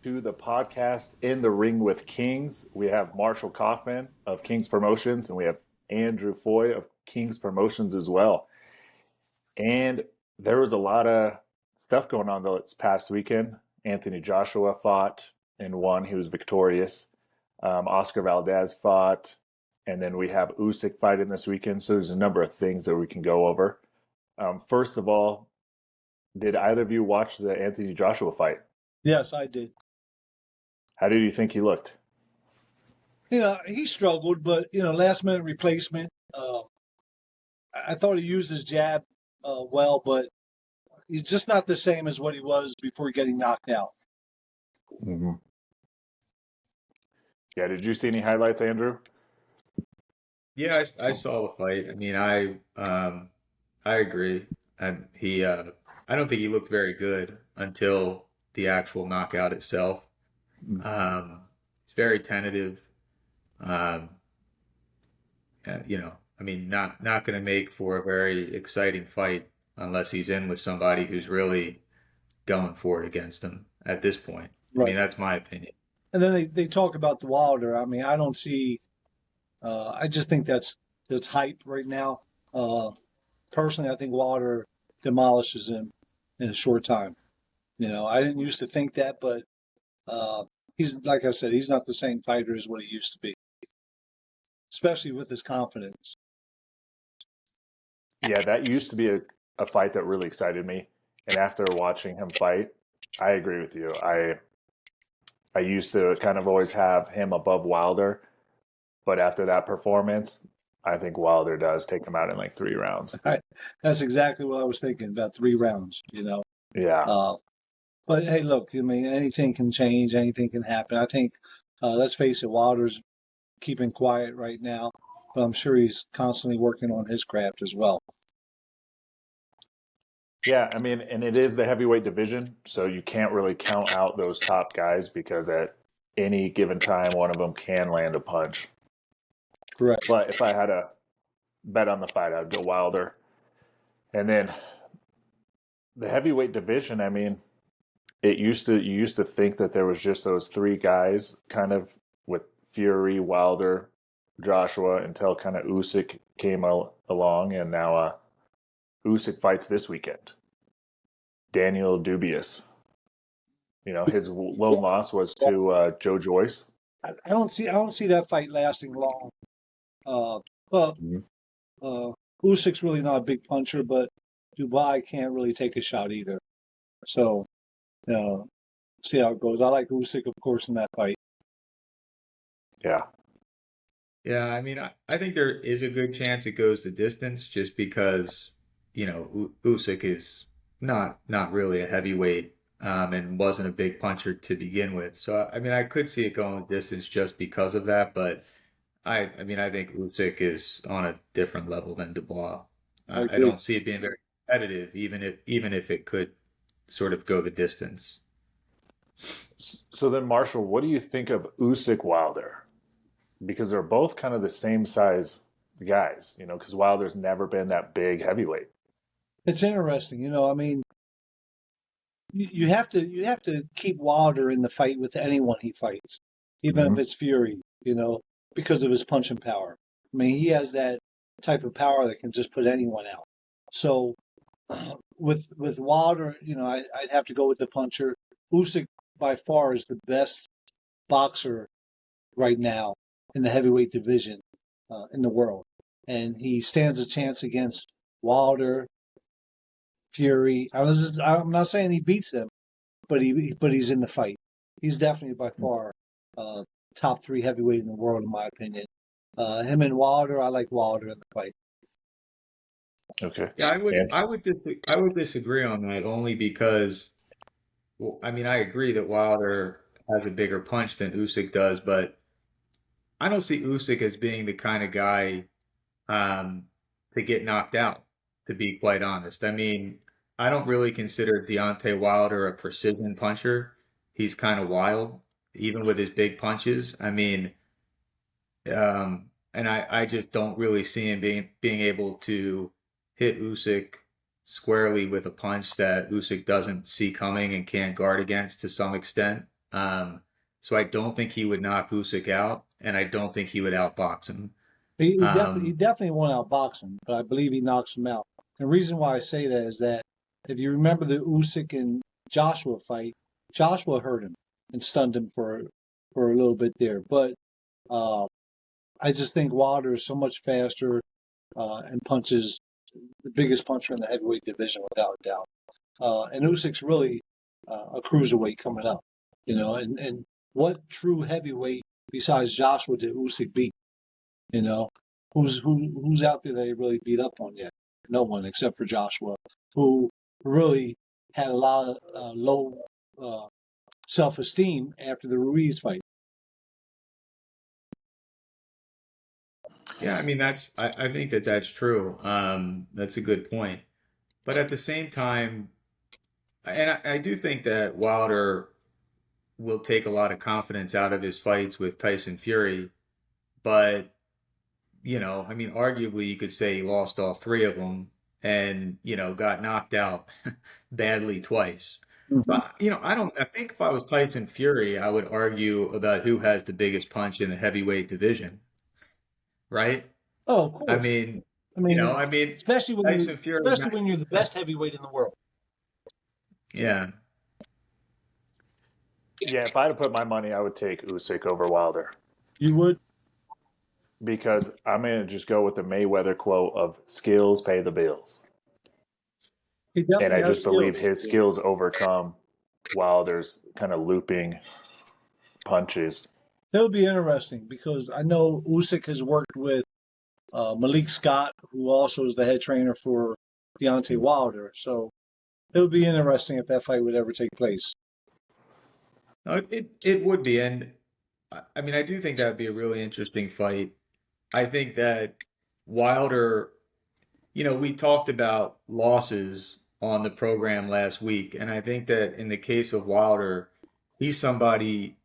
to the podcast In the Ring with Kings. We have Marshall Kaufman of Kings Promotions, and we have Andrew Foy of Kings Promotions as well. And there was a lot of stuff going on this past weekend. Anthony Joshua fought and won. He was victorious. Oscar Valdez fought. And then we have Usyk fighting this weekend. So there's a number of things that we can go over. First of all, did either of you watch the Anthony Joshua fight? Yes, I did. How did you think he looked? He struggled, but, last minute replacement. I thought he used his jab well, but he's just not the same as what he was before getting knocked out. Mm-hmm. Yeah, did you see any highlights, Andrew? Yeah, I saw the fight. I mean, I agree. I don't think he looked very good until the actual knockout itself. It's very tentative. And, not going to make for a very exciting fight unless he's in with somebody who's really going for it against him at this point. Right. I mean, that's my opinion. And then they talk about the Wilder. I mean, I don't see. I just think that's hype right now. Personally, I think Wilder demolishes him in a short time. I didn't used to think that, but he's, like I said, he's not the same fighter as what he used to be, especially with his confidence. Yeah, that used to be a fight that really excited me. And after watching him fight, I agree with you. I used to kind of always have him above Wilder. But after that performance, I think Wilder does take him out in like 3 rounds. That's exactly what I was thinking, about 3 rounds, Yeah. But hey, look, I mean, anything can change, anything can happen. I think, let's face it, Wilder's keeping quiet right now, but I'm sure he's constantly working on his craft as well. Yeah, I mean, and it is the heavyweight division, so you can't really count out those top guys because at any given time, one of them can land a punch. Correct. But if I had a bet on the fight, I'd go Wilder. And then the heavyweight division, I mean, you used to think that there was just those 3 guys kind of with Fury, Wilder, Joshua until kind of Usyk came along, and now Usyk fights this weekend. Daniel Dubious. His lone loss was to Joe Joyce. I don't see that fight lasting long. Usyk's really not a big puncher, but Dubai can't really take a shot either. So, see how it goes. I like Usyk, of course, in that fight. Yeah. Yeah, I mean, I think there is a good chance it goes the distance just because, Usyk is not really a heavyweight and wasn't a big puncher to begin with. So, I mean, I could see it going the distance just because of that, but I think Usyk is on a different level than Dubois. I don't see it being very competitive, even if it could sort of go the distance. So then, Marshall, what do you think of Usyk Wilder? Because they're both kind of the same size guys, because Wilder's never been that big heavyweight. It's interesting, I mean, you have to keep Wilder in the fight with anyone he fights, even if it's Fury, because of his punching power. I mean, he has that type of power that can just put anyone out. So with Wilder, I'd have to go with the puncher. Usyk by far is the best boxer right now in the heavyweight division in the world, and he stands a chance against Wilder, Fury. I'm not saying he beats them, but he's in the fight. He's definitely by far top 3 heavyweight in the world, in my opinion. Him and Wilder, I like Wilder in the fight. Okay. Yeah, I would disagree on that only because, well, I mean, I agree that Wilder has a bigger punch than Usyk does, but I don't see Usyk as being the kind of guy to get knocked out, to be quite honest. I mean, I don't really consider Deontay Wilder a precision puncher. He's kind of wild, even with his big punches. I mean, and I just don't really see him being able to hit Usyk squarely with a punch that Usyk doesn't see coming and can't guard against to some extent. So I don't think he would knock Usyk out, and I don't think he would outbox him. He definitely won't outbox him, but I believe he knocks him out. The reason why I say that is that if you remember the Usyk and Joshua fight, Joshua hurt him and stunned him for a little bit there. But uh, I just think Wilder is so much faster and punches the biggest puncher in the heavyweight division without a doubt. And Usyk's really a cruiserweight coming up, and what true heavyweight besides Joshua did Usyk beat? You know, who's out there that he really beat up on yet? No one except for Joshua, who really had a lot of low self-esteem after the Ruiz fight. Yeah, I mean I think that that's true. That's a good point. But at the same time, and I do think that Wilder will take a lot of confidence out of his fights with Tyson Fury. But, I mean, arguably you could say he lost all three of them and, got knocked out badly twice. So, Mm-hmm. I think if I was Tyson Fury, I would argue about who has the biggest punch in the heavyweight division, right? Oh, of I course. mean, I mean, I mean, especially Tyson Fury, when you're the best heavyweight in the world. yeah. Yeah, if I had to put my money, I would take Usyk over Wilder You would? because I'm going to just go with the Mayweather quote of skills pay the bills. He And definitely I has just believe skills. his skills overcome Wilder's kind of looping punches. It'll be interesting because I know Usyk has worked with Malik Scott, who also is the head trainer for Deontay Wilder. So it'll be interesting if that fight would ever take place. No, it would be. And I mean, I do think that would be a really interesting fight. I think that Wilder, we talked about losses on the program last week, and I think that in the case of Wilder, he's somebody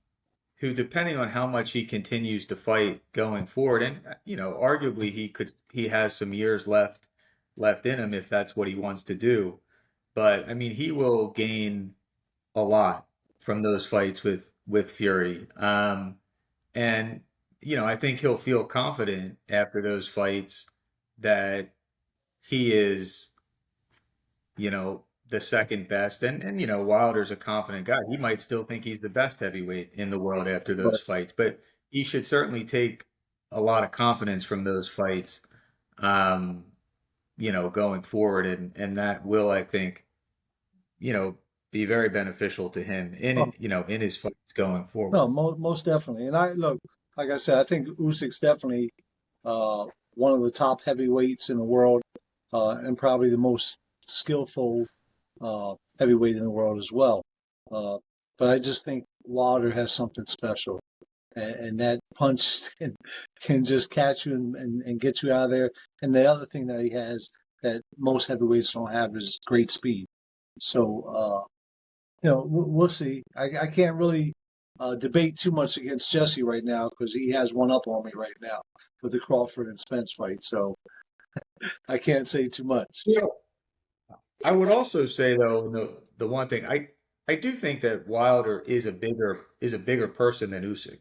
who, depending on how much he continues to fight going forward, and arguably he has some years left in him if that's what he wants to do. But I mean, he will gain a lot from those fights with Fury. And I think he'll feel confident after those fights that he is, the second best. And Wilder's a confident guy. He might still think he's the best heavyweight in the world after But those fights, but he should certainly take a lot of confidence from those fights, um, going forward. And that will, I think, you know, be very beneficial to him oh, in his fights going forward. no, most definitely. And I look, like I said, I think Usyk's definitely uh, one of the top heavyweights in the world, and probably the most skillful heavyweight in the world as well. Uh, but I just think Wilder has something special, and that punch can just catch you and get you out of there. And the other thing that he has that most heavyweights don't have is great speed. So, we'll see. I can't really debate too much against Jesse right now because he has one up on me right now with the Crawford and Spence fight. So I can't say too much. Yeah. I would also say though, the one thing I do think that Wilder is a bigger person than Usyk.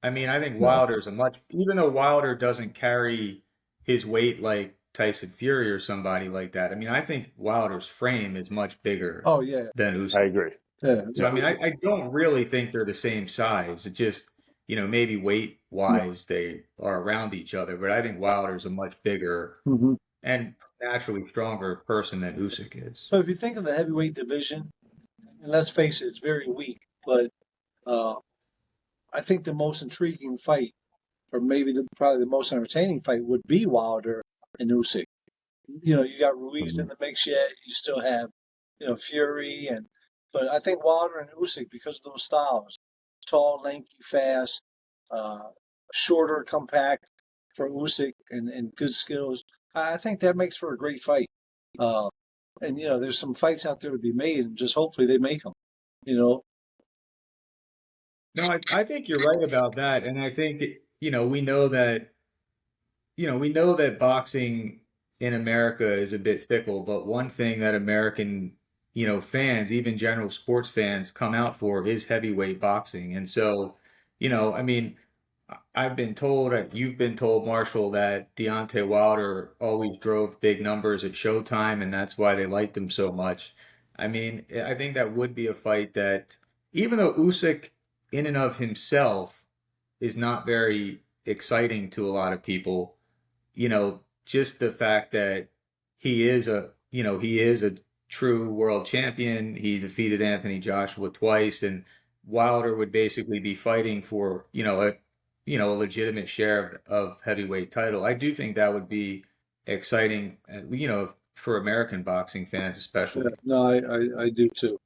I mean, I think No. Wilder's a much even though Wilder doesn't carry his weight like Tyson Fury or somebody like that. I mean, I think Wilder's frame is much bigger Oh yeah, than I Usyk. agree. yeah, So I Yep. mean, I don't really think they're the same size. It just, maybe weight yeah. wise they are around each other, but I think Wilder's a much bigger Hmm. and naturally stronger person than Usyk is. So if you think of the heavyweight division, and let's face it, it's very weak. But uh, I think the most intriguing fight, or maybe probably the most entertaining fight, would be Wilder and Usyk. You got Ruiz in Mhm. the mix yet. You still have, Fury, but I think Wilder and Usyk because of those styles, tall, lanky, fast, uh, shorter, compact for Usyk, and good skills. I think that makes for a great fight. Uh, and there's some fights out there to be made, and just hopefully they make them. You know, No, I think you're right about that. And I think, we know that boxing in America is a bit fickle, but one thing that American fans, even general sports fans, come out for is heavyweight boxing. And so, I mean, I've been told, you've been told, Marshall, that Deontay Wilder always drove big numbers at Showtime, and that's why they liked him so much. I mean, I think that would be a fight that, even though Usyk, in and of himself, is not very exciting to a lot of people, just the fact that he is a true world champion. He defeated Anthony Joshua twice, and Wilder would basically be fighting for, a legitimate share of heavyweight title. I do think that would be exciting, for American boxing fans especially. No, I do too.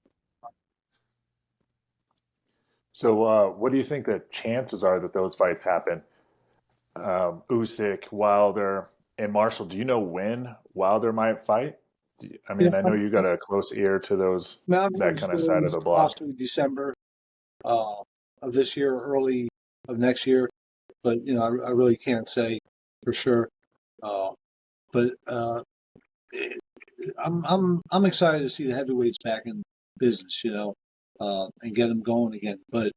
So, what do you think the chances are that those fights happen? Usyk, Wilder, and Marshall. Do you know when Wilder might fight? I Yeah, mean, I know you got a close ear to those Mountain that kind of side of the block. possibly December uh, of this year, early of next year, but I really can't say for sure. Uh, but I'm excited to see the heavyweights back in business, and get them going again. But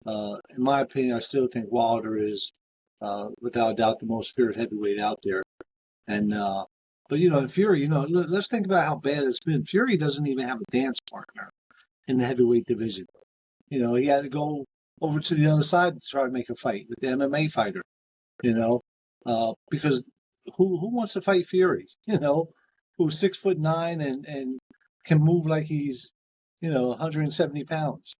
in my opinion, I still think Wilder is without a doubt the most feared heavyweight out there. And but in Fury, let's think about how bad it's been. Fury doesn't even have a dance partner in the heavyweight division. He had to go over to the other side to try to make a fight with the MMA fighter. Because who wants to fight Fury? Who's 6'9" and can move like he's 170 pounds.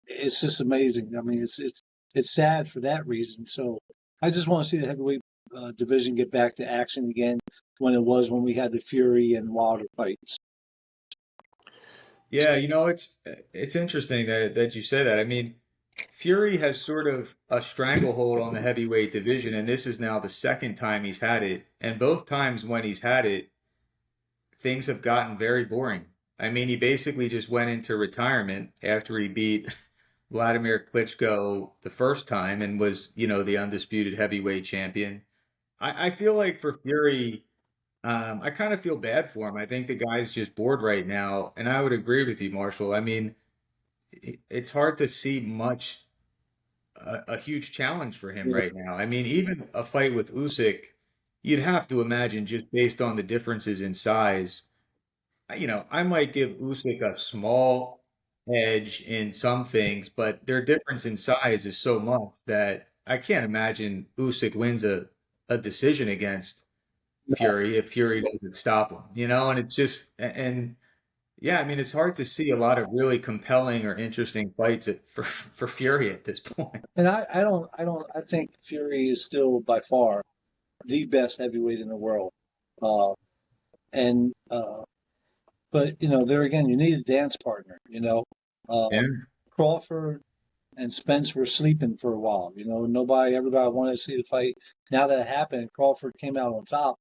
It's just amazing. I mean, it's sad for that reason. So I just want to see the heavyweight division get back to action again when we had the Fury and Wilder fights. Yeah, it's interesting that you say that. I mean, Fury has sort of a stranglehold on the heavyweight division, and this is now the second time he's had it. And both times when he's had it, things have gotten very boring. I mean, he basically just went into retirement after he beat Vladimir Klitschko the first time and was, the undisputed heavyweight champion. I feel like for Fury, I kind of feel bad for him. I think the guy's just bored right now, and I would agree with you, Marshall. I mean, it's hard to see much a huge challenge for him right now. I mean, even a fight with Usyk, you'd have to imagine just based on the differences in size. I might give Usyk a small edge in some things, but their difference in size is so much that I can't imagine Usyk wins a decision against Fury if Fury doesn't stop him, and it's just, and yeah, I mean, it's hard to see a lot of really compelling or interesting fights for Fury at this point. And I think Fury is still by far the best heavyweight in the world. Uh, and but there again, you need a dance partner. Uh, Yeah. Crawford and Spence were sleeping for a while. Everybody wanted to see the fight. Now that it happened, Crawford came out on top.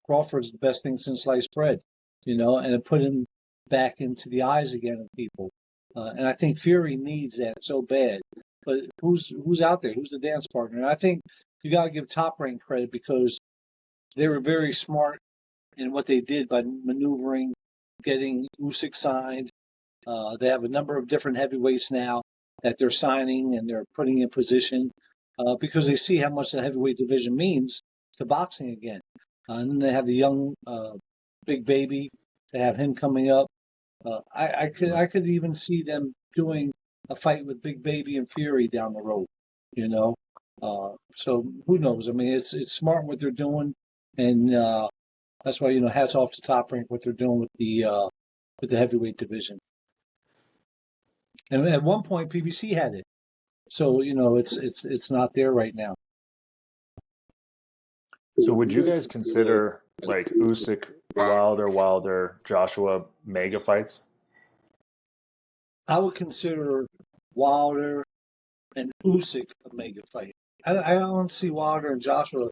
Crawford's the best thing since sliced bread. And it put him back into the eyes again of people. And I think Fury needs that so bad. But who's out there? Who's the dance partner? And I think you got to give Top Rank credit because they were very smart in what they did by maneuvering, getting Usyk signed. They have a number of different heavyweights now that they're signing and they're putting in position because they see how much the heavyweight division means to boxing again. And then they have the young Big Baby. They have him coming up. I could even see them doing a fight with Big Baby and Fury down the road. So who knows? I mean, it's smart what they're doing, and that's why hats off to Top Rank what they're doing with the heavyweight division. And at one point, PBC had it, so it's not there right now. So, would you guys consider like Usyk, Wilder, Joshua mega fights? I would consider Wilder and Usyk a mega fight. I don't see Wilder and Joshua.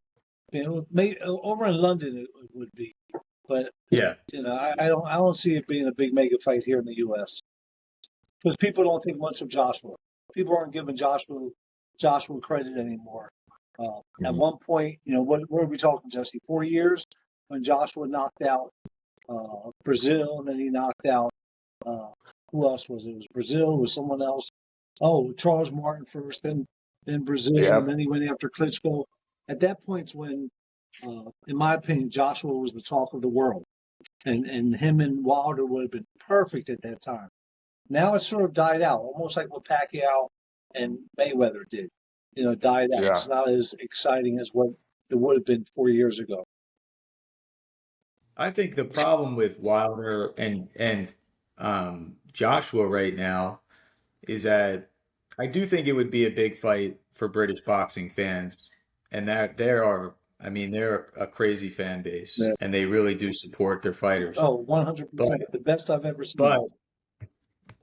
Maybe over in London it would be, but Yeah. I don't see it being a big mega fight here in the U.S. because people don't think much of Joshua. People aren't giving Joshua credit anymore. At one point, what are we talking, Jesse? 4 years when Joshua knocked out Brazil, and then he knocked out, who else was it? It was Brazil, it was someone else. Oh, Charles Martin first, then Brazil, and Yep. then he went after Klitschko. At that point's when, in my opinion, Joshua was the talk of the world, and him and Wilder would have been perfect at that time. Now it's sort of died out, almost like what Pacquiao and Mayweather did. Died out. Yeah. It's not as exciting as what it would have been 4 years ago. I think the problem with Wilder and Joshua right now is that I do think it would be a big fight for British boxing fans, and that I mean, they're a crazy fan base, Yeah. and they really do support their fighters. Oh, But 100%. The best I've ever seen. but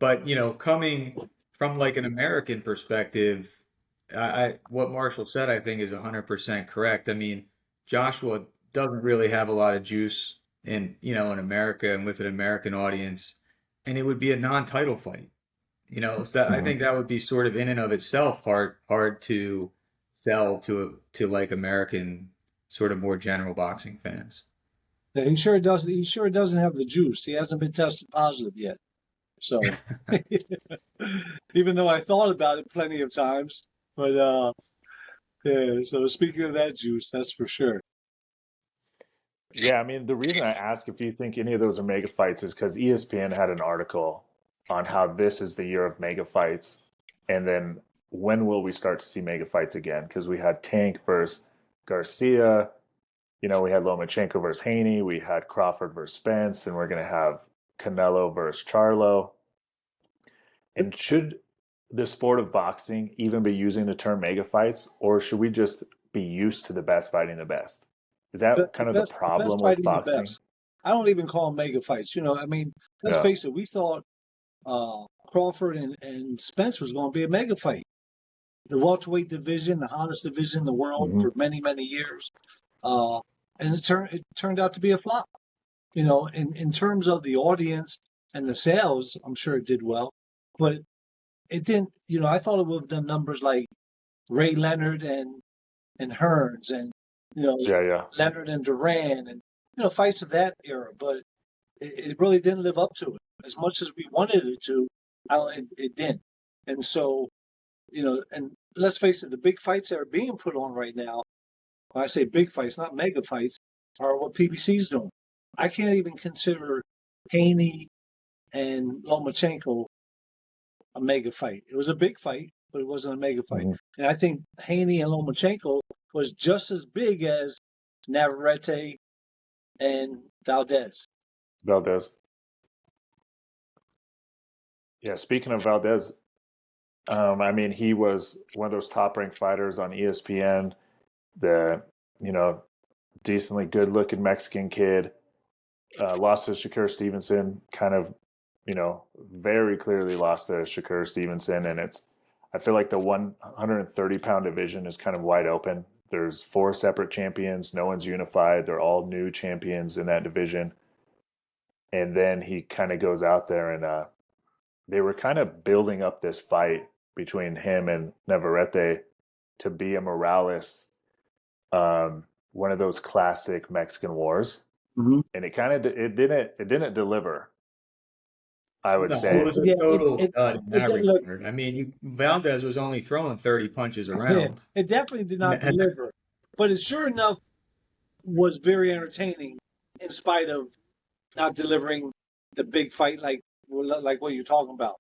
but coming from like an American perspective, what Marshall said I think is 100% correct. I mean, Joshua doesn't really have a lot of juice in America and with an American audience, and it would be a non-title fight. So I think that would be sort of in and of itself hard to sell to like American sort of more general boxing fans. Yeah, he sure doesn't. He sure doesn't have the juice. He hasn't been tested positive yet. So, even though I thought about it plenty of times, but yeah. So speaking of that juice, that's for sure. Yeah, I mean, the reason I ask if you think any of those are mega fights is because ESPN had an article on how this is the year of mega fights, and then when will we start to see mega fights again? Because we had Tank versus Garcia, we had Lomachenko versus Haney, we had Crawford versus Spence, and we're going to have Canelo versus Charlo. And should the sport of boxing even be using the term mega fights, or should we just be used to the best fighting the best? Is that kind of the The best problem with fighting the boxing? best. I don't even call them mega fights. I mean, let's Yeah. face it. We thought Crawford and Spence was going to be a mega fight. The welterweight division, the hottest division in the world for many, many years. And it turned out to be a flop. In terms of the audience and the sales, I'm sure it did well, but it didn't. I thought it would have done numbers like Ray Leonard and Hearns and Yeah. Leonard and Duran and fights of that era, but it really didn't live up to it as much as we wanted it to. It didn't, and so and let's face it, the big fights that are being put on right now. When I say big fights, not mega fights, are what PBC's doing. I can't even consider Haney and Lomachenko a mega fight. It was a big fight, but it wasn't a mega fight. And I think Haney and Lomachenko was just as big as Navarrete and Valdez. Yeah, speaking of Valdez, I mean, he was one of those top-ranked fighters on ESPN, the, decently good-looking Mexican kid, lost to Shakur Stevenson, kind of, very clearly lost to Shakur Stevenson, and I feel like the 130-pound division is kind of wide open. There's 4 separate champions. No one's unified. They're all new champions in that division. And then he kind of goes out there and they were kind of building up this fight between him and Navarrete to be a Morales, one of those classic Mexican wars. And it didn't deliver, I would say. It was a total dud in that regard. I mean, Valdez was only throwing 30 punches around. It definitely did not deliver, but it sure enough was very entertaining in spite of not delivering the big fight like what you're talking about.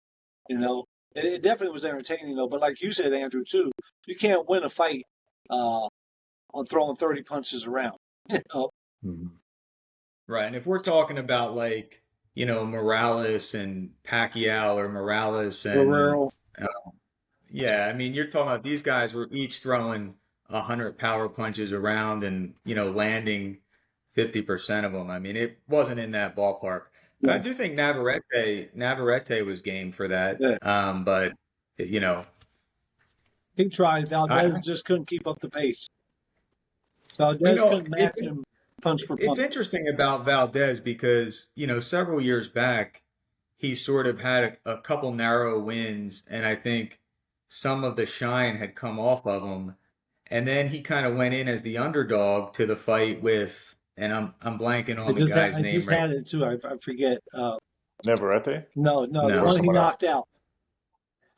It definitely was entertaining though. But like you said, Andrew, too, you can't win a fight on throwing 30 punches around. Right, and if we're talking about like Morales and Pacquiao or Morales and Guerrero. Yeah, I mean, you're talking about these guys were each throwing 100 power punches around and landing 50% of them. I mean, it wasn't in that ballpark. But I do think Navarrete was game for that. Yeah. But he tried. Valdez just couldn't keep up the pace. Valdez couldn't match him punch for punch. It's interesting about Valdez because several years back he sort of had a couple narrow wins, and I think some of the shine had come off of him. And then he kind of went in as the underdog to the fight with and I'm blanking I on the just guy's I name just right. had it too. I forget. Navarrete No, the No. or one he someone else? knocked out.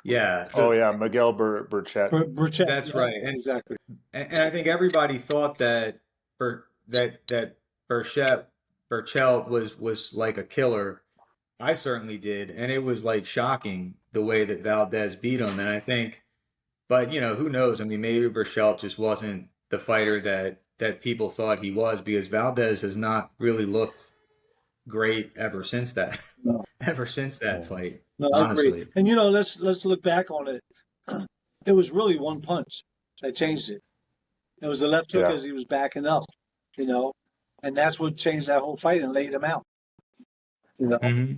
Yeah, Oh yeah, Miguel Burchett. Burchett. that's Yeah, right. exactly. And I think everybody thought that that Burchell was like a killer. I certainly did, and it was like shocking the way that Valdez beat him. And I think, but who knows? I mean, maybe Burchell just wasn't the fighter that people thought he was, because Valdez has not really looked great ever since that No, ever since that fight. no, I agree. Honestly, And let's look back on it. It was really one punch that changed it. It was a left hook Yeah. as he was backing up, you know, and that's what changed that whole fight and laid him out. You know, hmm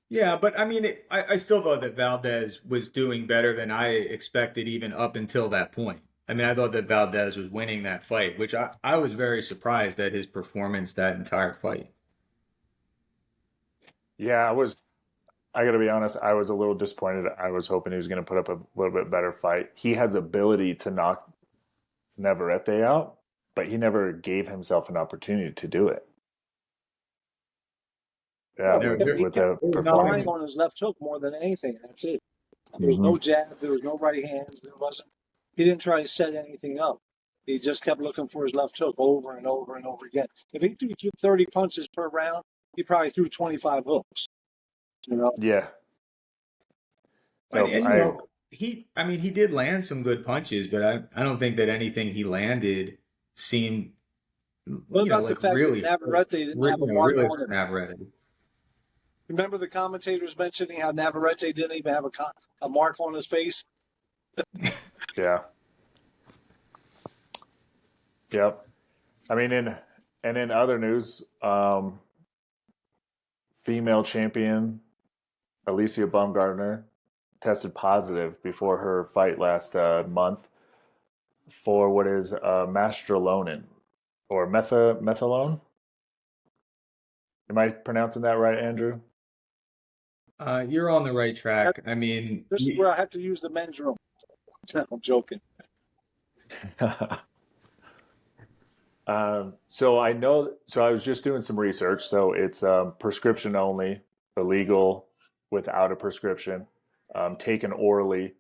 yeah, but I mean, I still thought that Valdez was doing better than I expected even up until that point. I mean, I thought that Valdez was winning that fight, which I was very surprised at his performance that entire fight. Yeah, I got to be honest, I was a little disappointed. I was hoping he was going to put up a little bit better fight. He has ability to knock Navarrete out, but he never gave himself an opportunity to do it. Yeah, no, There, he there, with kept the there was relying performance. nothing. on his left hook more than anything. That's it. There was Hmm. no jab. There was no right hands. There wasn't. He didn't try to set anything up. He just kept looking for his left hook over and over and over again. If he threw 30 punches per round, he probably threw 25 hooks. You know, Yeah, And, no, and I I mean, he did land some good punches, but I don't think that anything he landed seemed, what about the like fact that Navarrete didn't have a mark really on hurt him? Navarrete. Remember the commentators mentioning how Navarrete didn't even have a mark on his face? yeah, yep. I mean, in other news, female champion Alycia Baumgartner tested positive before her fight last month for what is mastrolonin or methylone. Am I pronouncing that right, Andrew? You're on the right track. I mean, This is where I have to use the men's room. No, I'm joking. So I know. So I was just doing some research. So it's prescription only, illegal without a prescription, taken orally,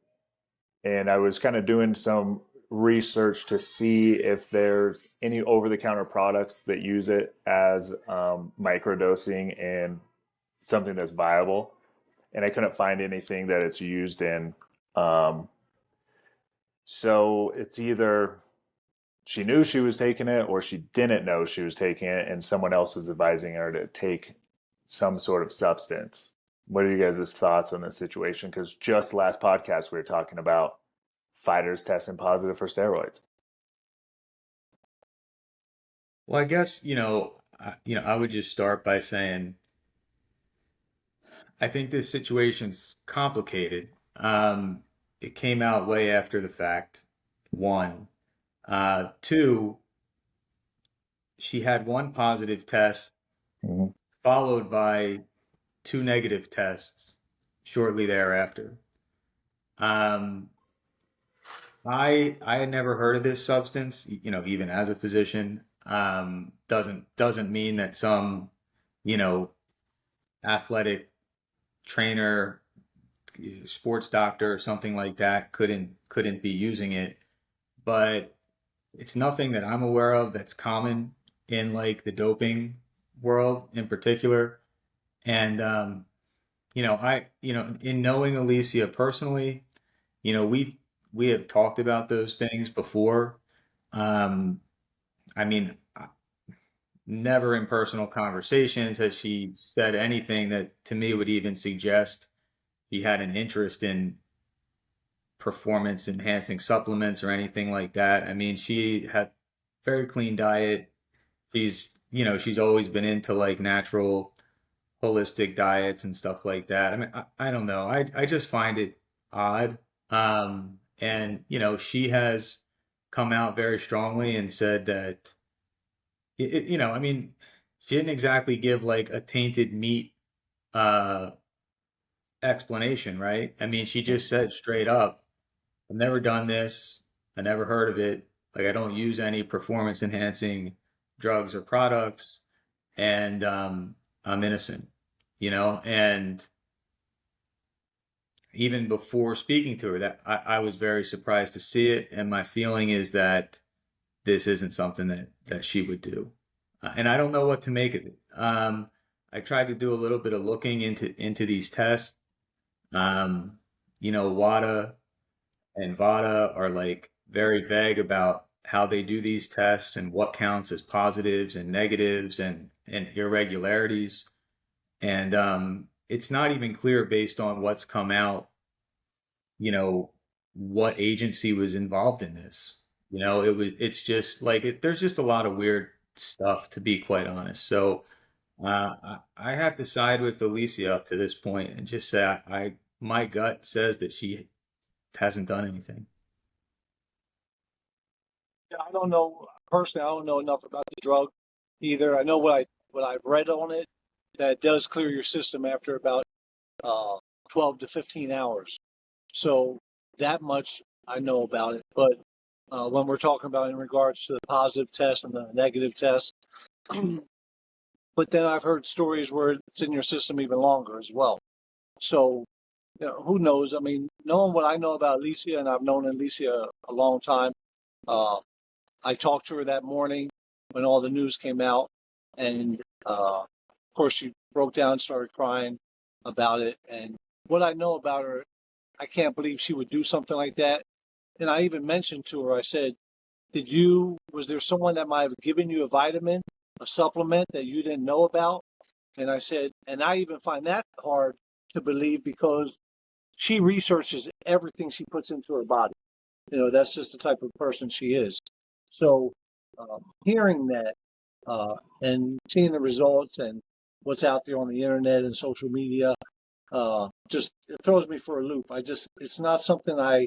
and I was kind of doing some research to see if there's any over-the-counter products that use it as microdosing and something that's viable, and I couldn't find anything that it's used in. Um, so it's either she knew she was taking it or she didn't know she was taking it and someone else was advising her to take some sort of substance. What are you guys' thoughts on this situation? Because just last podcast we were talking about fighters testing positive for steroids. well, I guess, I would just start by saying I think this situation's complicated. It came out way after the fact, one. Two, she had one positive test Mm-hmm. followed by two negative tests shortly thereafter. Um, I had never heard of this substance, even as a physician. Doesn't mean that some, you know, athletic trainer, sports doctor, or something like that couldn't be using it. But it's nothing that I'm aware of that's common in like the doping world in particular. And in knowing Alycia personally, we have talked about those things before. Um, I mean, never in personal conversations has she said anything that to me would even suggest she had an interest in performance enhancing supplements or anything like that. I mean, she had very clean diet. She's always been into like natural holistic diets and stuff like that. I mean, I don't know. I just find it odd. And she has come out very strongly and said that I mean, she didn't exactly give like a tainted meat uh explanation, right? I mean, she just said straight up, I've never done this. I never heard of it. Like, I don't use any performance enhancing drugs or products, and I'm innocent, and even before speaking to her, that I was very surprised to see it, and my feeling is that this isn't something that she would do, and I don't know what to make of it. I tried to do a little bit of looking into these tests. Um, WADA and VADA are like very vague about how they do these tests and what counts as positives and negatives and irregularities. And it's not even clear based on what's come out, what agency was involved in this. It's just like there's just a lot of weird stuff, to be quite honest. So I have to side with Alycia up to this point and just say my gut says that she hasn't done anything. Yeah, I don't know personally. I don't know enough about the drug either. I know what I've read on it, that it does clear your system after about 12 to 15 hours. So that much I know about it. But when we're talking about in regards to the positive test and the negative test, but then I've heard stories where it's in your system even longer as well. So who knows? I mean, knowing what I know about Alycia, and I've known Alycia a long time, I talked to her that morning when all the news came out, and of course she broke down, started crying about it. And what I know about her, I can't believe she would do something like that. And I even mentioned to her, I said, was there someone that might have given you a vitamin, a supplement that you didn't know about? And I said, and I even find that hard to believe because she researches everything she puts into her body. That's just the type of person she is. So hearing that and seeing the results and what's out there on the internet and social media, just it throws me for a loop. It's not something I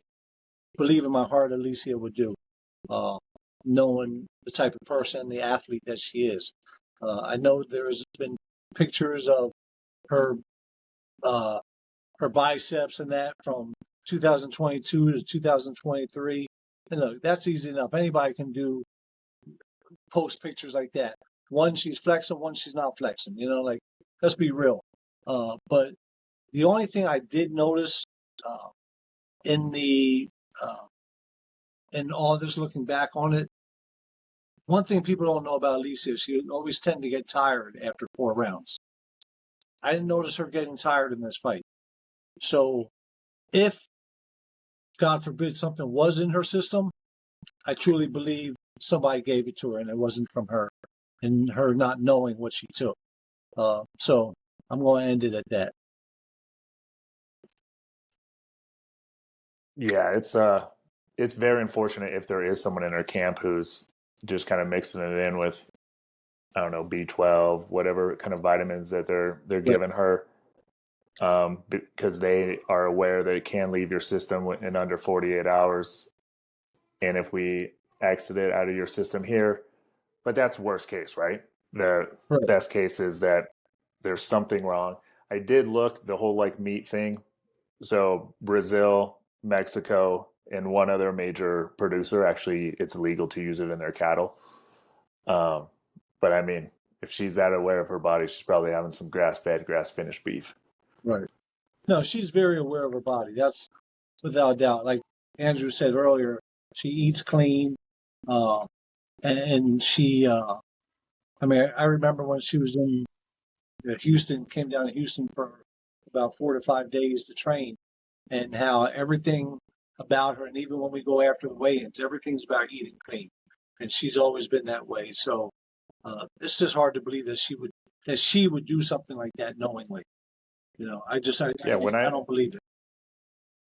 believe in my heart Alycia would do, knowing the type of person, the athlete that she is. I know there's been pictures of her biceps and that from 2022 to 2023. And look, that's easy enough. Anybody can post pictures like that. One she's flexing, one she's not flexing. Like, let's be real. But the only thing I did notice in all this, looking back on it, one thing people don't know about Alycia is she always tend to get tired after 4 rounds. I didn't notice her getting tired in this fight. So if, God forbid, something was in her system, I truly believe somebody gave it to her and it wasn't from her, and her not knowing what she took. So I'm going to end it at that. Yeah, it's very unfortunate if there is someone in her camp who's just kind of mixing it in with, I don't know, B12, whatever kind of vitamins that they're giving her, because they are aware that it can leave your system in under 48 hours. And if we exit it out of your system here, but that's worst case, right? The best case is that there's something wrong. I did look the whole like meat thing. So Brazil, Mexico, and one other major producer, actually, it's illegal to use it in their cattle. But I mean, if she's that aware of her body, she's probably having some grass-fed, grass-finished beef. Right. No, she's very aware of her body. That's without a doubt. Like Andrew said earlier, she eats clean, and she. I mean, I remember when she was in Houston, came down to Houston for about 4 to 5 days to train, and how everything about her, and even when we go after the weigh-ins, everything's about eating clean, and she's always been that way. So it's just hard to believe that she would do something like that knowingly. I don't believe it.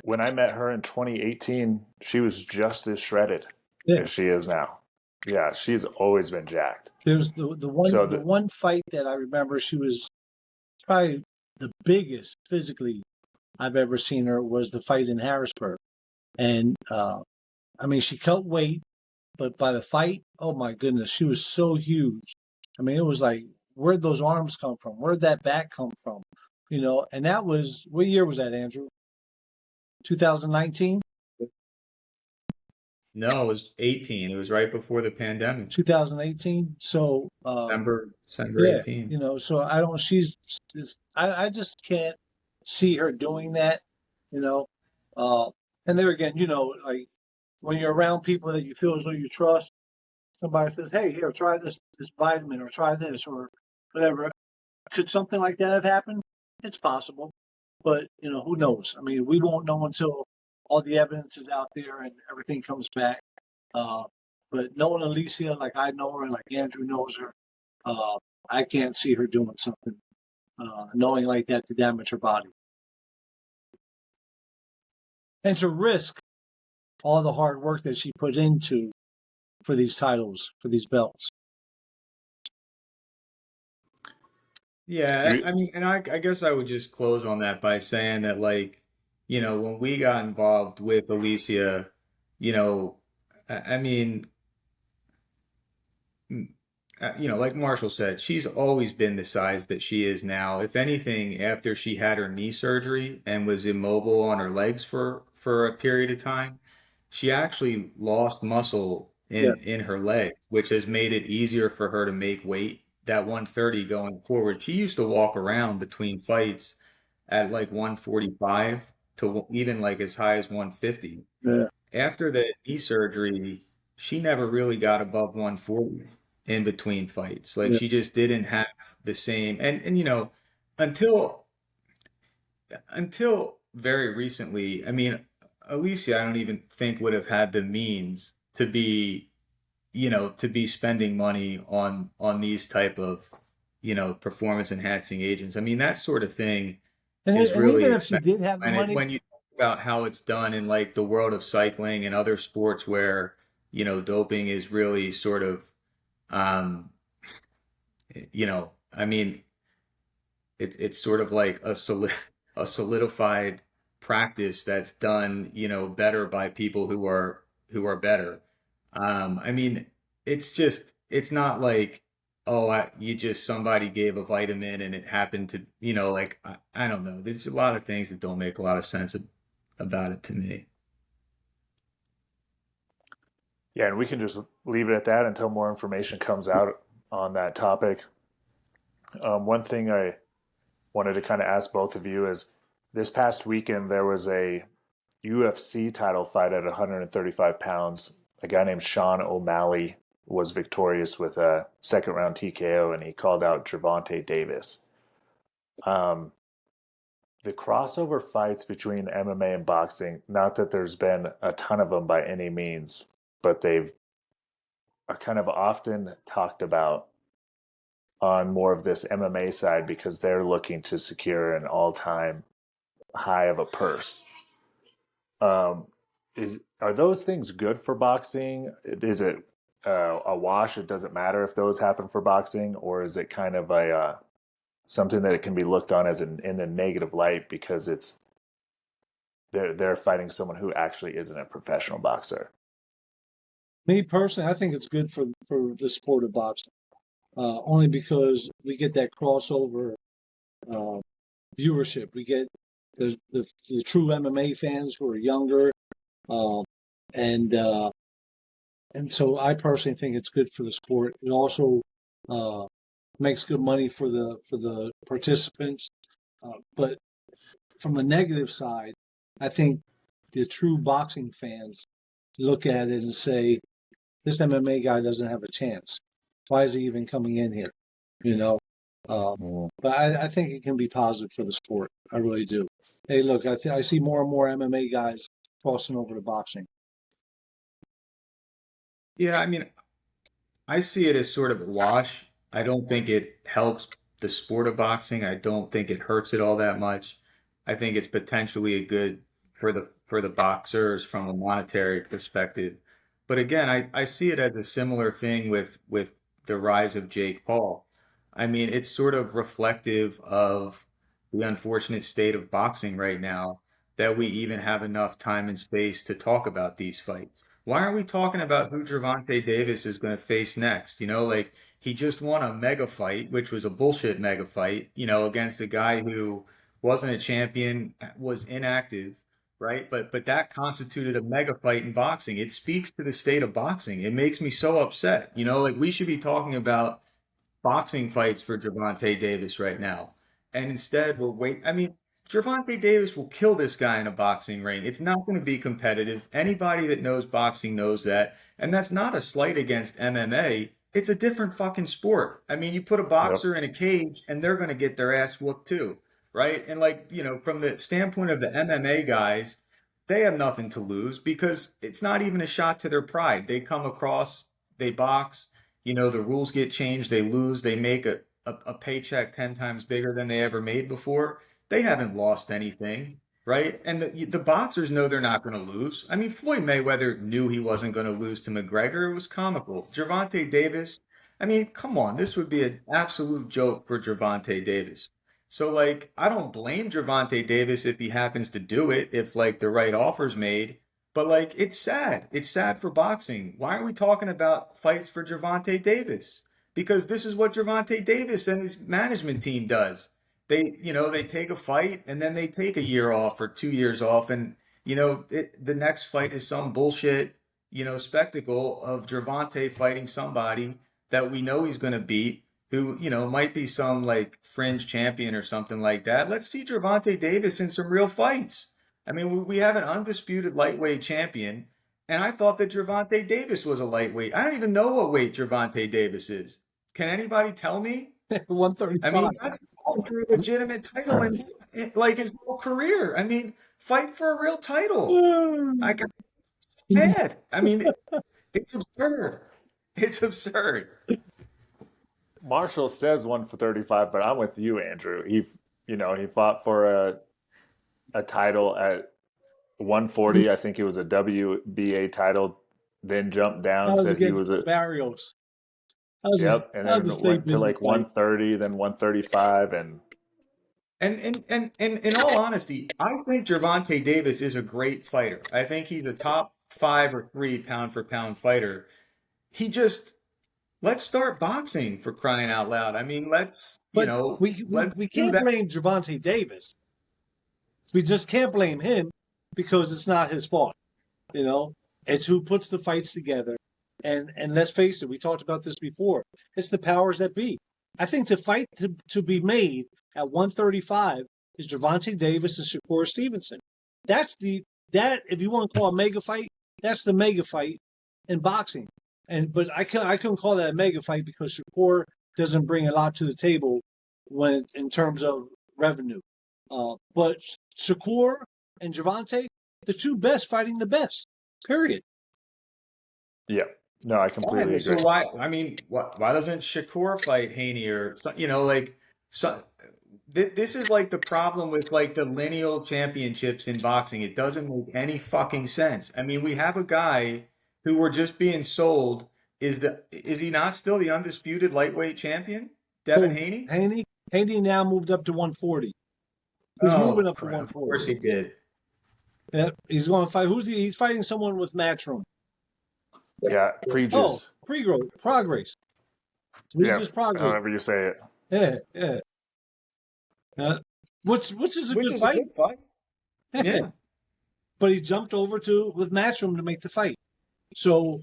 When I met her in 2018, she was just as shredded as she is now. Yeah, she's always been jacked. There's the one fight that I remember, she was probably the biggest physically I've ever seen her, was the fight in Harrisburg. And I mean, she cut weight, but by the fight, oh my goodness, she was so huge. I mean, it was like, where'd those arms come from? Where'd that back come from? And that was, what year was that, Andrew? 2019? No, it was 18. It was right before the pandemic. 2018. So, December yeah, 18. so I don't, I just can't see her doing that, you know. Uh, and there again, like when you're around people that you feel as though you trust, somebody says, "Hey, here, try this vitamin or try this or whatever." Could something like that have happened? It's possible, but who knows? I mean, we won't know until all the evidence is out there and everything comes back. Uh, but knowing Alycia like I know her and like Andrew knows her, uh, I can't see her doing something knowing like that to damage her body and to risk all the hard work that she put into for these titles, for these belts. Yeah, We I mean, and I guess I would just close on that by saying that, like, when we got involved with Alycia, you know, I mean, like Marshall said, she's always been the size that she is now. If anything, after she had her knee surgery and was immobile on her legs for a period of time, she actually lost muscle Yeah, in her leg, which has made it easier for her to make weight. That 130 going forward. She used to walk around between fights at like 145 to even like as high as 150. yeah, After the knee surgery, she never really got above 140 in between fights. Like yeah. she just didn't have the same and until very recently, I mean, Alycia, I don't even think would have had the means to be spending money on these type of, performance enhancing agents. I mean, that sort of thing is And really even if she expensive. did have the And money, when you talk about how it's done in like the world of cycling and other sports where, doping is really sort of, um, I mean, it's sort of like a solidified practice that's done, better by people who are better. I mean, it's not like, oh, you just somebody gave a vitamin and it happened to, like I don't know. There's a lot of things that don't make a lot of sense about it to me. Yeah, and we can just leave it at that until more information comes out on that topic. One thing I wanted to kind of ask both of you is this past weekend there was a UFC title fight at 135 pounds. A guy named Sean O'Malley was victorious with a second round TKO, and he called out Gervonta Davis. Um, the crossover fights between MMA and boxing, not that there's been a ton of them by any means, but they've are kind of often talked about on more of this MMA side because they're looking to secure an all-time high of a purse. Um, are those things good for boxing? Is it a wash? It doesn't matter if those happen for boxing, or is it kind of a something that it can be looked on as in a negative light because they're fighting someone who actually isn't a professional boxer? me personally, I think it's good for the sport of boxing. Only because we get that crossover uh, viewership. We get the true MMA fans who are younger, um, and uh, and so I personally think it's good for the sport. It also uh, makes good money for the participants. But from a negative side, I think the true boxing fans look at it and say, this MMA guy doesn't have a chance. Why is he even coming in here? You know, Mm. but I think it can be positive for the sport. I really do. Hey, look, I see more and more MMA guys crossing over to boxing. Yeah, I mean, I see it as sort of a wash. I don't think it helps the sport of boxing. I don't think it hurts it all that much. I think it's potentially a good for the boxers from a monetary perspective. But again, I see it as a similar thing with the rise of Jake Paul. I mean, it's sort of reflective of the unfortunate state of boxing right now that we even have enough time and space to talk about these fights. Why aren't we talking about who Gervonta Davis is going to face next? Like he just won a mega fight, which was a bullshit mega fight, against a guy who wasn't a champion, was inactive, right? But that constituted a mega fight in boxing. It speaks to the state of boxing. It makes me so upset. Like we should be talking about boxing fights for Gervonta Davis right now. And instead, we're wait. I mean, Gervonta Davis will kill this guy in a boxing ring. It's not going to be competitive. Anybody that knows boxing knows that. And that's not a slight against MMA. It's a different fucking sport. I mean, you put a Yep. boxer in a cage and they're going to get their ass whooped too, right? And like, from the standpoint of the MMA guys, they have nothing to lose because it's not even a shot to their pride. They come across, they box, the rules get changed, they lose, they make a paycheck 10 times bigger than they ever made before. They haven't lost anything, right? And the boxers know they're not going to lose. I mean, Floyd Mayweather knew he wasn't going to lose to McGregor. It was comical. Gervonta Davis, I mean, come on, this would be an absolute joke for Gervonta Davis. So, like, I don't blame Gervonta Davis if he happens to do it, if, like, the right offer's made. But like it's sad. It's sad for boxing. Why are we talking about fights for Gervonta Davis? Because this is what Gervonta Davis and his management team does. They take a fight and then they take a year off or 2 years off, and the next fight is some bullshit, spectacle of Gervonta fighting somebody that we know he's going to beat, who might be some like fringe champion or something like that. Let's see Gervonta Davis in some real fights. I mean, we have an undisputed lightweight champion, and I thought that Gervonta Davis was a lightweight. I don't even know what weight Gervonta Davis is. Can anybody tell me? I 135. mean, that's going for a legitimate title in like his whole career. I mean, fight for a real title. I got mad. I mean, it's absurd. It's absurd. Marshall says 135, but I'm with you, Andrew. He fought for a title at 140. I think it was a WBA title. Then jumped That down, was said he against was a Barrios. yep, and That was a then state went to like business fight. 130, then 135, and And in all honesty, I think Gervonta Davis is a great fighter. I think he's a top 5 or 3 pound for pound fighter. He just let's start boxing for crying out loud. I mean, But we let's we do can't that. blame Gervonta Davis. We just can't blame him because it's not his fault. You know, it's who puts the fights together. And let's face it, we talked about this before. It's the powers that be. I think the fight to be made at 135 is Gervonta Davis and Shakur Stevenson. That if you want to call a mega fight, that's the mega fight in boxing. But I couldn't call that a mega fight because Shakur doesn't bring a lot to the table in terms of revenue. But Shakur and Gervonta, the two best fighting the best. Period. yeah. No, I completely So agree. why? I mean, why doesn't Shakur fight Haney or like so? This is like the problem with like the lineal championships in boxing. It doesn't make any fucking sense. I mean, we have a guy who we're just being sold. Is he not still the undisputed lightweight champion, Devin Oh, Haney? Haney now moved up to 140. He's Oh, moving up to crap. Of course 140. he did. Yeah, he's going to fight. He's fighting someone with matchroom. Yeah, Oh, Preaches. Progress. Yeah, Regis Progress. however you say it. Yeah. Which is a Which good is a fight. good fight. Yeah. But he jumped over with matchroom to make the fight. So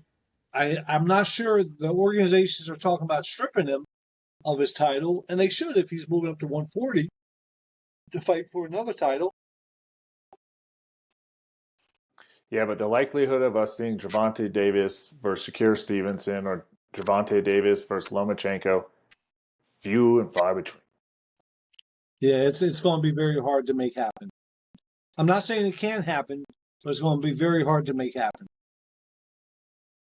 I'm not sure the organizations are talking about stripping him of his title, and they should if he's moving up to 140 to fight for another title. Yeah, but the likelihood of us seeing Gervonta Davis versus Shakur Stevenson or Gervonta Davis versus Lomachenko, few and far between. Yeah, it's going to be very hard to make happen. I'm not saying it can't happen, but it's going to be very hard to make happen.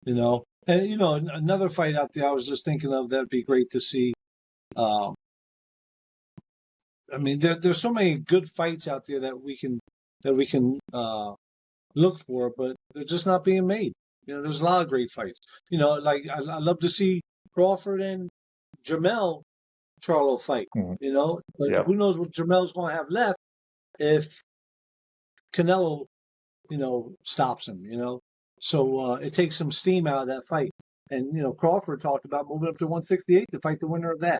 You know, and another fight out there I was just thinking of that'd be great to see. I mean, there's so many good fights out there that we can look for, but they're just not being made. There's a lot of great fights. Like I love to see Crawford and Jamel Charlo fight. Mm-hmm. But Yep. who knows what Jamel's going to have left if Canelo, stops him. So it takes some steam out of that fight. And Crawford talked about moving up to 168 to fight the winner of that.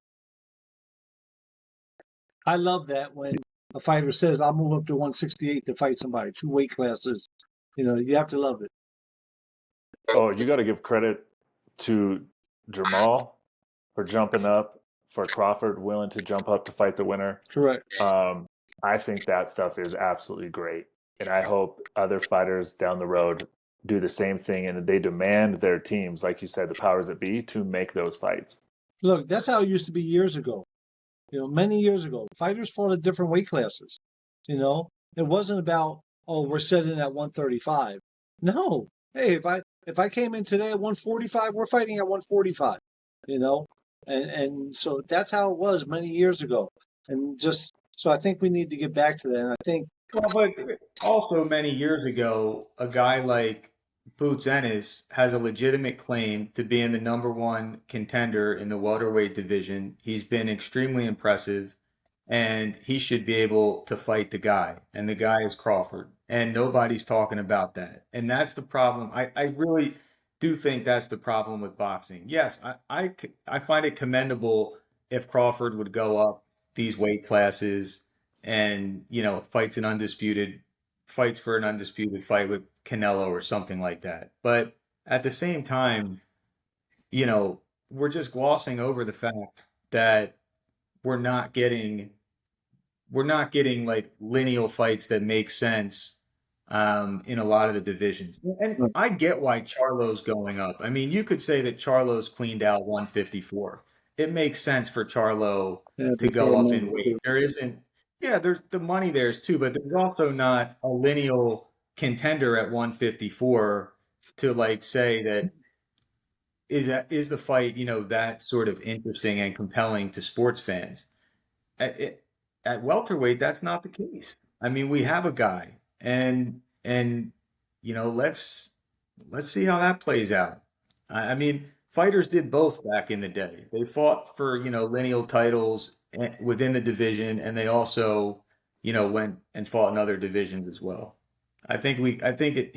I love that when a fighter says, "I'll move up to 168 to fight somebody." 2 weight classes. You have to love it. Oh, you got to give credit to Jamal for jumping up, for Crawford willing to jump up to fight the winner. Correct. I think that stuff is absolutely great. And I hope other fighters down the road do the same thing and they demand their teams, like you said, the powers that be, to make those fights. Look, that's how it used to be years ago. Many years ago, fighters fought at different weight classes. It wasn't about, oh, we're sitting at 135. No. Hey, if I came in today at 145, we're fighting at 145. And so that's how it was many years ago. And just so I think we need to get back to that. And I think, Well, but also many years ago, a guy like Boots Ennis has a legitimate claim to being the #1 contender in the welterweight division. He's been extremely impressive, and he should be able to fight the guy. And the guy is Crawford, and nobody's talking about that. And that's the problem. I really do think that's the problem with boxing. Yes, I find it commendable if Crawford would go up these weight classes and fights for an undisputed fight with Canelo or something like that. But at the same time, we're just glossing over the fact that we're not getting like lineal fights that make sense in a lot of the divisions. And I get why Charlo's going up. I mean, you could say that Charlo's cleaned out 154. It makes sense for Charlo to go up in weight. There isn't, there's the money there's too, but there's also not a lineal contender at 154 to like say that is the fight, that sort of interesting and compelling to sports fans. At welterweight, that's not the case. I mean, we have a guy, and let's see how that plays out. I mean, fighters did both back in the day. They fought for lineal titles within the division, and they also went and fought in other divisions as well. I think it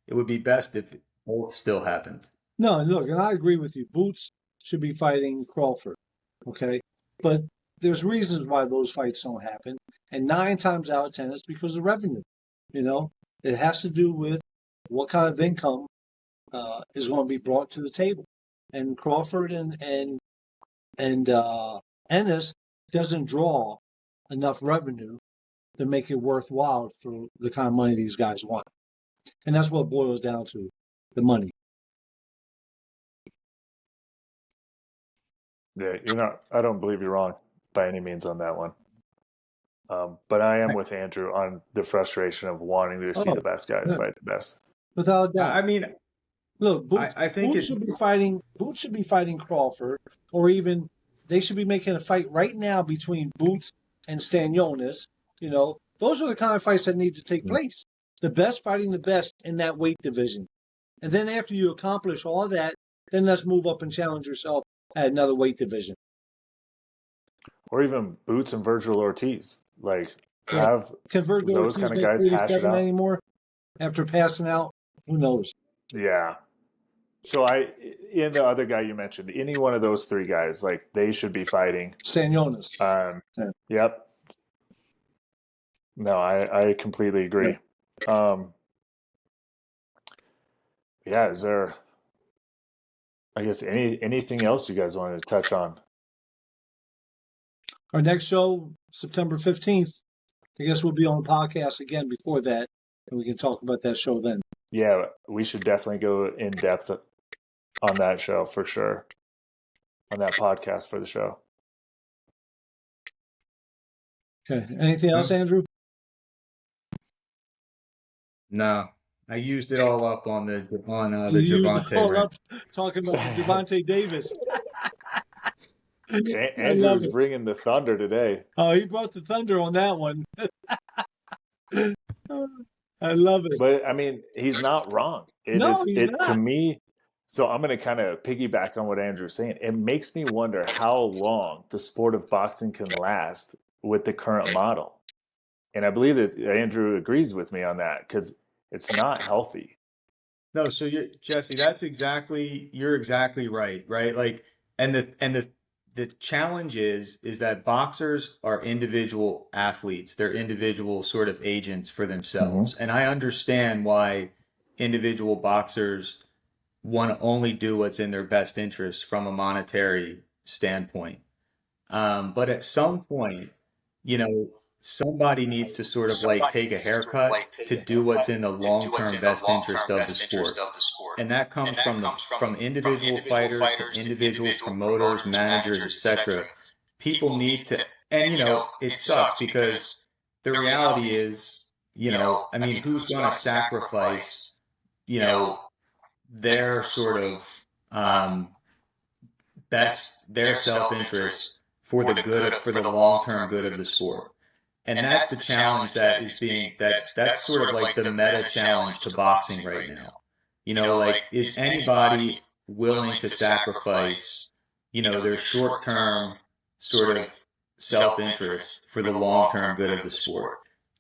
it would be best if both still happened. No, look, and I agree with you. Boots should be fighting Crawford, okay? But there's reasons why those fights don't happen, and 9 times out of 10, it's because of revenue. It has to do with what kind of income is going to be brought to the table. And Crawford and Ennis doesn't draw enough revenue to make it worthwhile for the kind of money these guys want. And that's what it boils down to, the money. Yeah, I don't believe you're wrong by any means on that one. But I am with Andrew on the frustration of wanting to see the best guys fight the best. Without a doubt. I mean, look, Boots, I think Boots should be fighting Crawford, or even they should be making a fight right now between Boots and Stanionis. Those are the kind of fights that need to take place. The best fighting the best in that weight division. And then after you accomplish all that, then let's move up and challenge yourself at another weight division. Or even Boots and Virgil Ortiz. Like, Can Virgil those Ortiz kind of guys hash it out anymore after passing out? Who knows? Yeah. So in the other guy you mentioned, any one of those 3 guys, like they should be fighting. Stanionis. Yep. No, I completely agree. Yeah. Is there, I guess, anything else you guys wanted to touch on? Our next show, September 15th. I guess we'll be on the podcast again before that, and we can talk about that show then. Yeah, we should definitely go in depth on that show for sure, on that podcast for the show. Okay. Anything else, Andrew? No, I used it all up on the Gervonta rant. Talking about Gervonta Davis. Andrew's bringing the thunder today. Oh, he brought the thunder on that one. I love it. But I mean, he's not wrong. He's not. To me. So I'm going to kind of piggyback on what Andrew's saying. It makes me wonder how long the sport of boxing can last with the current model. And I believe that Andrew agrees with me on that because it's not healthy. No, so Jesse, you're exactly right? Like, and the the challenge is that boxers are individual athletes. They're individual sort of agents for themselves. Mm-hmm. And I understand why individual boxers want to only do what's in their best interest from a monetary standpoint. But at some point, you know, somebody needs to sort of like take a haircut to do what's in the long-term best interest of the sport. And that comes from individual fighters to individual promoters, managers, etc. People need to, and it sucks because the reality is, I mean, who's going to sacrifice, you know, their sort of um, their self-interest for the for the long-term good of the sport. And that's the challenge that is being that's sort of like the meta challenge to boxing right now. Like, is anybody willing to sacrifice, their short-term sort of self-interest for the long-term good of the sport?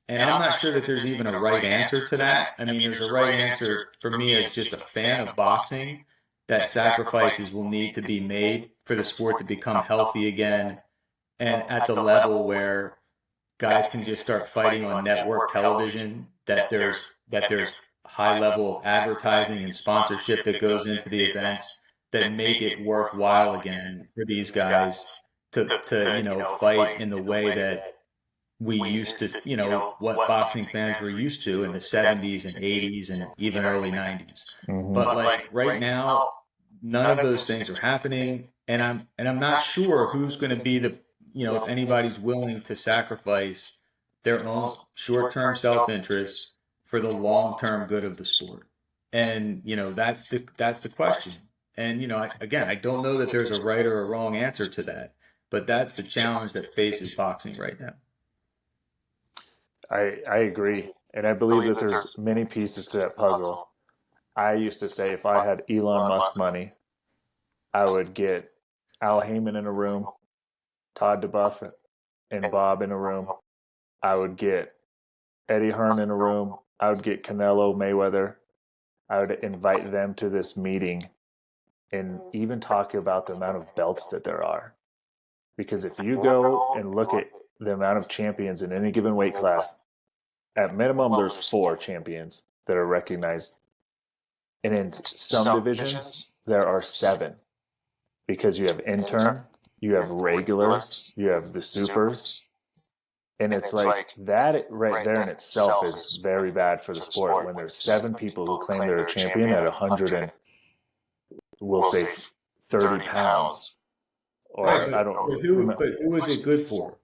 And I'm not sure that there's even a right answer to that. I mean, there's a right answer for me as just a fan of boxing, that sacrifices will need to be made for the sport to become healthy again and at the level where guys can just start fighting on network television, that there's high level of advertising and sponsorship that goes into the events that make it worthwhile again for these guys to fight in the way that we used to, what boxing fans were used to in the 70s and 80s and even early 90s. Mm-hmm. But like right now, none of those things are happening, and I'm not sure who's going to be the, if anybody's willing to sacrifice their own short-term self-interest for the long-term good of the sport. And that's the question. And again, I don't know that there's a right or a wrong answer to that, but that's the challenge that faces boxing right now. I agree. And I believe that there's many pieces to that puzzle. I used to say if I had Elon Musk money, I would get Al Heyman in a room, Todd DeBuff and Bob in a room. I would get Eddie Hearn in a room. I would get Canelo, Mayweather. I would invite them to this meeting and even talk about the amount of belts that there are. Because if you go and look at the amount of champions in any given weight class, at minimum, there's 4 champions that are recognized. And in some divisions, there are 7. Because you have intern, you have regulars, you have the supers. And it's like that right there in itself is very bad for the sport when there's 7 people who claim they're a champion at 100 and we'll say 30 pounds. Or Right, I don't but who is it good for?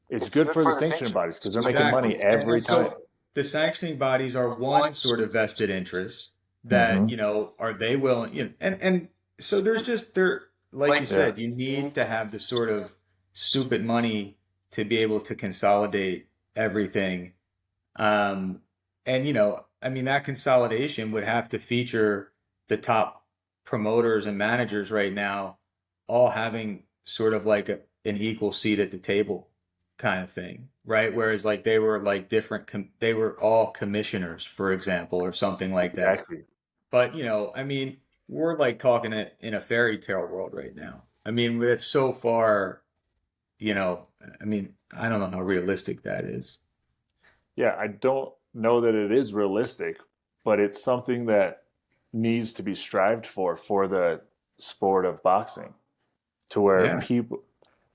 It's good for the sanctioning bodies because they're making money every time. The sanctioning bodies are one sort of vested interest that, are they willing, and so there's just like you said, you need to have the sort of stupid money to be able to consolidate everything. And, I mean, that consolidation would have to feature the top promoters and managers right now all having sort of like an equal seat at the table kind of thing, right? Whereas like they were like they were all commissioners, for example, or something like that. Exactly. But, I mean, we're like talking it in a fairy tale world right now. I mean, it's so far, I mean, I don't know how realistic that is. Yeah, I don't know that it is realistic, but it's something that needs to be strived for the sport of boxing, to where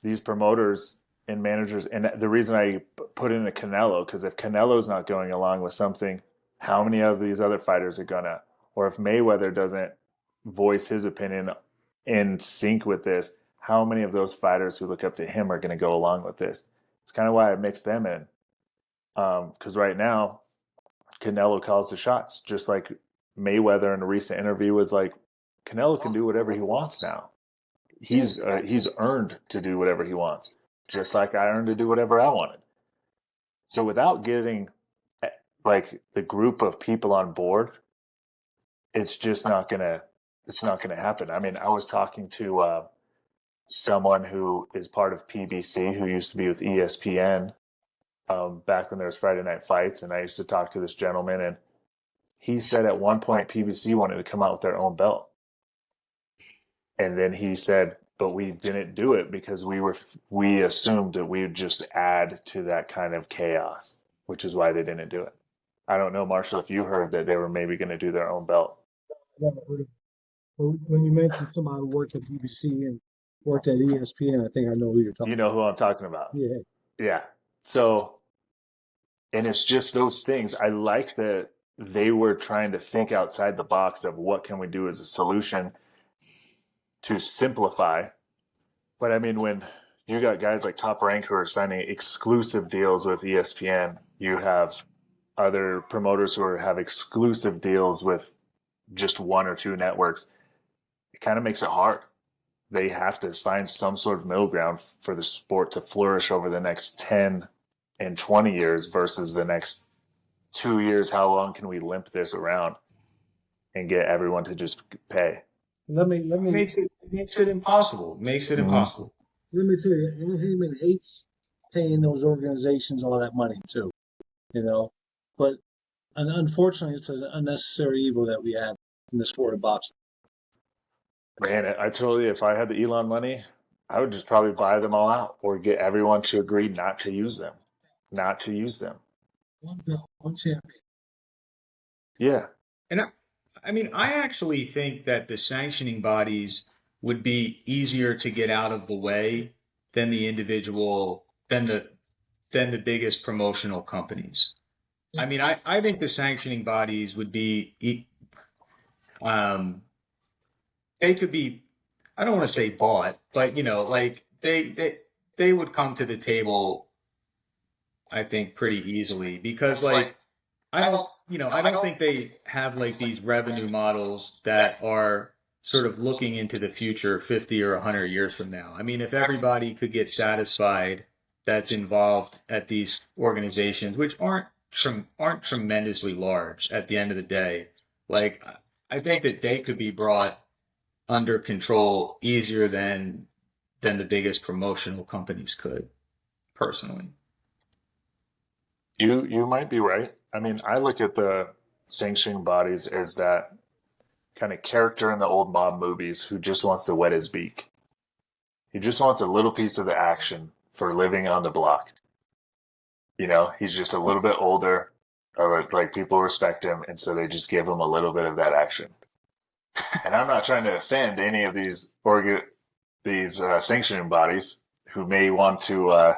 these promoters and managers, and the reason I put in a Canelo, because if Canelo's not going along with something, how many of these other fighters are gonna? Or if Mayweather doesn't voice his opinion in sync with this, how many of those fighters who look up to him are going to go along with this? It's kind of why I mixed them in. Because right now, Canelo calls the shots, just like Mayweather in a recent interview was like, Canelo can do whatever he wants now. He's earned to do whatever he wants, just like I earned to do whatever I wanted. So without getting like the group of people on board, it's just not gonna happen. I mean, I was talking to someone who is part of PBC who used to be with ESPN back when there was Friday Night Fights, and I used to talk to this gentleman, and he said at one point PBC wanted to come out with their own belt. And then he said, but we didn't do it because we assumed that we would just add to that kind of chaos, which is why they didn't do it. I don't know, Marshall, if you heard that they were maybe going to do their own belt. Never heard of it. But when you mentioned somebody who worked at BBC and worked at ESPN, I think I know who you're talking You know who I'm talking about. Yeah. Yeah. So, and it's just those things. I like that they were trying to think outside the box of what can we do as a solution to simplify. But I mean, when you got guys like Top Rank who are signing exclusive deals with ESPN, you have other promoters who have exclusive deals with just one or two networks. It kind of makes it hard. They have to find some sort of middle ground for the sport to flourish over the next 10 and 20 years versus the next 2 years. How long can we limp this around and get everyone to just pay? Let me makes it impossible. Makes it impossible. let me tell you, Ed Heyman hates paying those organizations all that money too. But unfortunately, it's an unnecessary evil that we have in the sport of boxing. Man, I totally, if I had the Elon money, I would just probably buy them all out or get everyone to agree not to use them. Not to use them. One belt, one champion. Yeah. And I mean, I actually think that the sanctioning bodies would be easier to get out of the way than the individual, than the biggest promotional companies. I mean, I think the sanctioning bodies would be, they could be, I don't want to say bought, but like they would come to the table, I think, pretty easily because like I don't think they have like these revenue models that are sort of looking into the future 50 or 100 years from now. I mean, if everybody could get satisfied that's involved at these organizations, which aren't tremendously large at the end of the day, like I think that they could be brought under control easier than the biggest promotional companies could, personally. You might be right. I mean, I look at the sanctioning bodies as that kind of character in the old mob movies who just wants to wet his beak. He just wants a little piece of the action for living on the block. He's just a little bit older, or like people respect him, and so they just give him a little bit of that action. And I'm not trying to offend any of these sanctioning bodies who may want to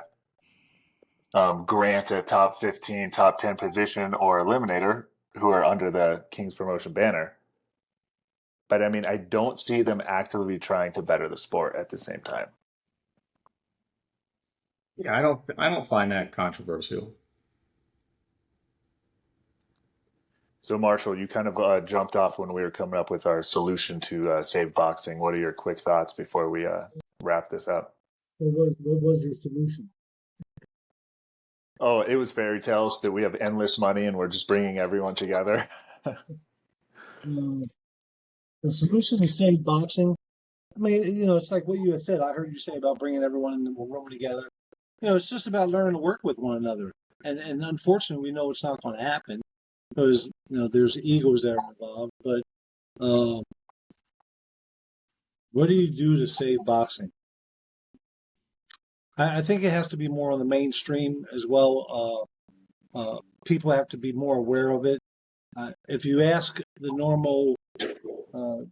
grant a top 15, top 10 position or eliminator who are under the King's Promotion banner. But I mean, I don't see them actively trying to better the sport at the same time. Yeah, I don't find that controversial. So, Marshall, you kind of jumped off when we were coming up with our solution to save boxing. What are your quick thoughts before we wrap this up? What was your solution? Oh, it was fairy tales that we have endless money and we're just bringing everyone together. The solution to save boxing. I mean, it's like what you had said. I heard you say about bringing everyone in the room together. It's just about learning to work with one another. And unfortunately, we know it's not going to happen because there's egos that are involved. But what do you do to save boxing? I think it has to be more on the mainstream as well. People have to be more aware of it. If you ask the normal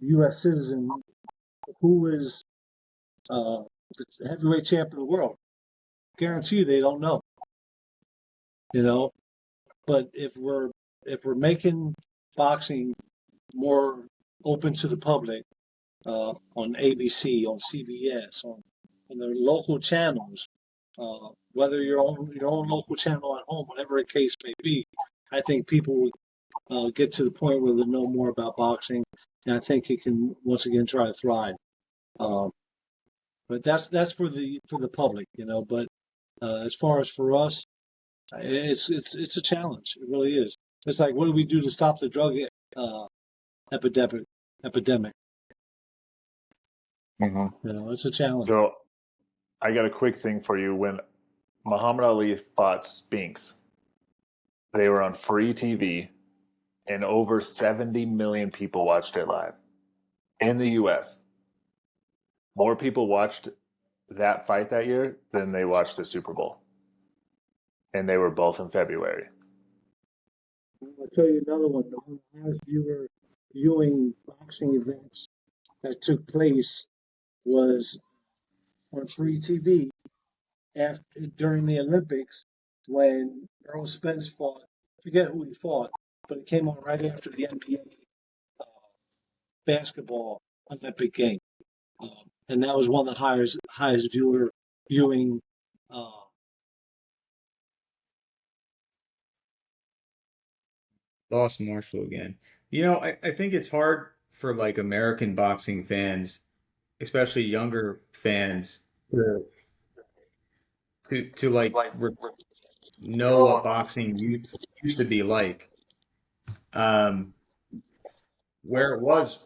U.S. citizen who is the heavyweight champion of the world, guarantee you they don't know. But if we're making boxing more open to the public on ABC, on CBS, on their local channels, whether you're on your own local channel at home, whatever the case may be, I think people would get to the point where they know more about boxing, and I think it can once again try to thrive. But that's for the public, But as far as for us, it's a challenge. It really is. It's like, what do we do to stop the drug epidemic? Mm-hmm. It's a challenge. So I got a quick thing for you. When Muhammad Ali fought Spinks, they were on free TV, and over 70 million people watched it live in the U.S. more people watched that fight that year than they watched the Super Bowl. And they were both in February. I'll tell you another one. The one last viewing boxing events that took place was on free TV during the Olympics when Earl Spence fought. I forget who he fought, but it came on right after the NBA basketball Olympic game, and that was one of the highest viewing. Lost Marshall again. You know, I think it's hard for like American boxing fans, especially younger fans, to to like know what boxing used to be like. Um, where it was,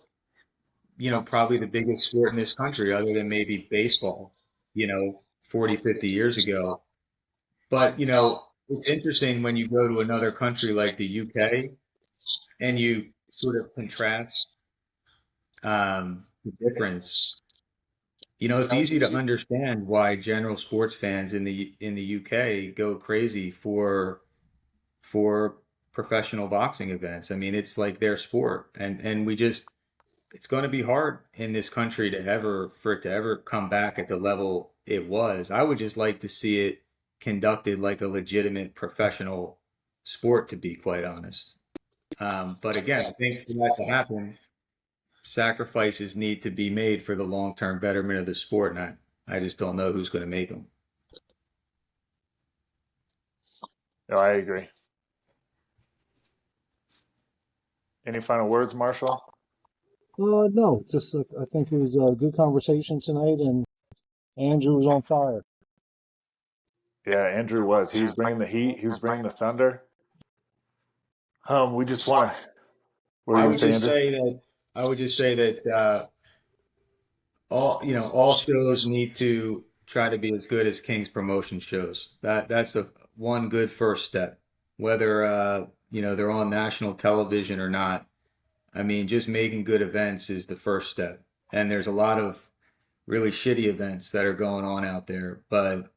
probably the biggest sport in this country, other than maybe baseball, 40, 50 years ago. But, it's interesting when you go to another country like the UK and you sort of contrast the difference. It's easy to understand why general sports fans in the UK go crazy for professional boxing events. I mean, it's like their sport, and it's going to be hard in this country for it to ever come back at the level it was. I would just like to see it conducted like a legitimate professional sport, to be quite honest. But again, I think for that to happen, sacrifices need to be made for the long-term betterment of the sport, and I just don't know who's going to make them. No, I agree. Any final words, Marshall? No, just I think it was a good conversation tonight, and Andrew was on fire. Yeah, Andrew was. He was bringing the heat. He was bringing the thunder. We just want to. I would just say that all shows need to try to be as good as King's Promotion shows. That's one good first step. Whether they're on national television or not. I mean, just making good events is the first step. And there's a lot of really shitty events that are going on out there. But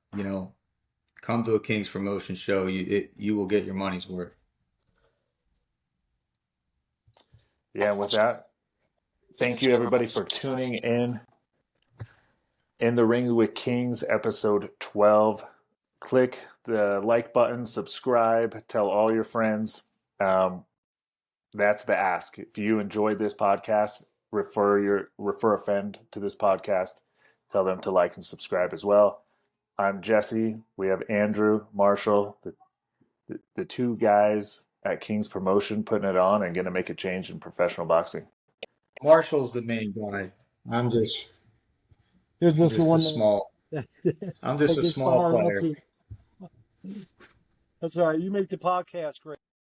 come to a King's Promotion show, you will get your money's worth. Yeah, and with that, thank you everybody for tuning in the Ring with Kings, episode 12. Click the like button, subscribe, tell all your friends. That's the ask. If you enjoyed this podcast, refer a friend to this podcast. Tell them to like and subscribe as well. I'm Jesse. We have Andrew, Marshall, the two guys at King's Promotion putting it on and going to make a change in professional boxing. Marshall's the main guy. I'm just a small. I'm just a small player. That's all right. You make the podcast great.